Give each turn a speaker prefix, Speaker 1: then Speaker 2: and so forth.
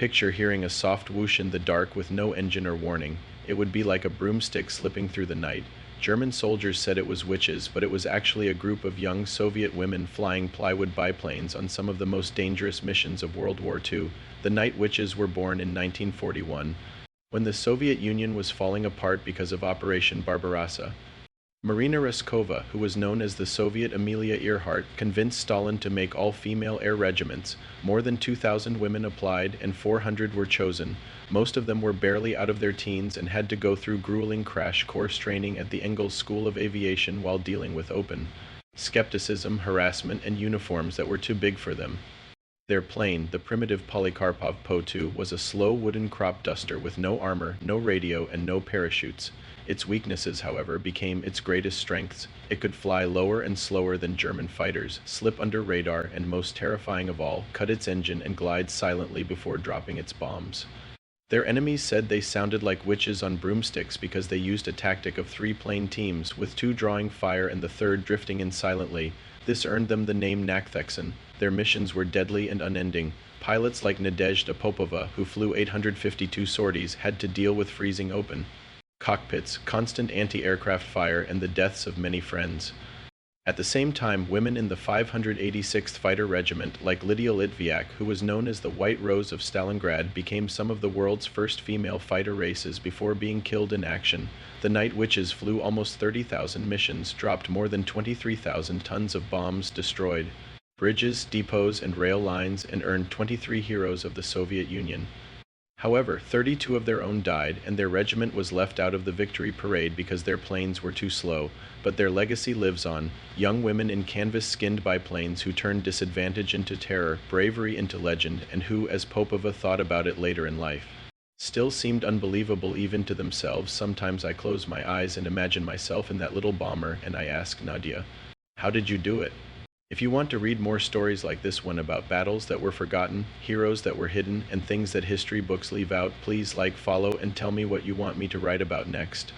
Speaker 1: Picture hearing a soft whoosh in the dark with no engine or warning. It would be like a broomstick slipping through the night. German soldiers said it was witches, but it was actually a group of young Soviet women flying plywood biplanes on some of the most dangerous missions of World War II. The Night Witches were born in 1941, when the Soviet Union was falling apart because of Operation Barbarossa. Marina Raskova, who was known as the Soviet Amelia Earhart, convinced Stalin to make all-female air regiments. More than 2,000 women applied, and 400 were chosen. Most of them were barely out of their teens and had to go through grueling crash course training at the Engels School of Aviation while dealing with open skepticism, harassment, and uniforms that were too big for them. Their plane, the primitive Polikarpov Po-2, was a slow wooden crop duster with no armor, no radio, and no parachutes. Its weaknesses, however, became its greatest strengths. It could fly lower and slower than German fighters, slip under radar, and most terrifying of all, cut its engine and glide silently before dropping its bombs. Their enemies said they sounded like witches on broomsticks because they used a tactic of three plane teams, with two drawing fire and the third drifting in silently. This earned them the name Naktheksen. Their missions were deadly and unending. Pilots like Nadezhda Popova, who flew 852 sorties, had to deal with freezing open cockpits, constant anti-aircraft fire, and the deaths of many friends. At the same time, women in the 586th Fighter Regiment, like Lydia Litviak, who was known as the White Rose of Stalingrad, became some of the world's first female fighter races before being killed in action. The Night Witches flew almost 30,000 missions, dropped more than 23,000 tons of bombs, destroyed bridges, depots, and rail lines, and earned 23 heroes of the Soviet Union. However, 32 of their own died, and their regiment was left out of the victory parade because their planes were too slow. But their legacy lives on: young women in canvas-skinned biplanes who turned disadvantage into terror, bravery into legend, and who, as Popova thought about it later in life, still seemed unbelievable even to themselves. Sometimes I close my eyes and imagine myself in that little bomber, and I ask Nadia, "How did you do it?" If you want to read more stories like this one about battles that were forgotten, heroes that were hidden, and things that history books leave out, please like, follow, and tell me what you want me to write about next.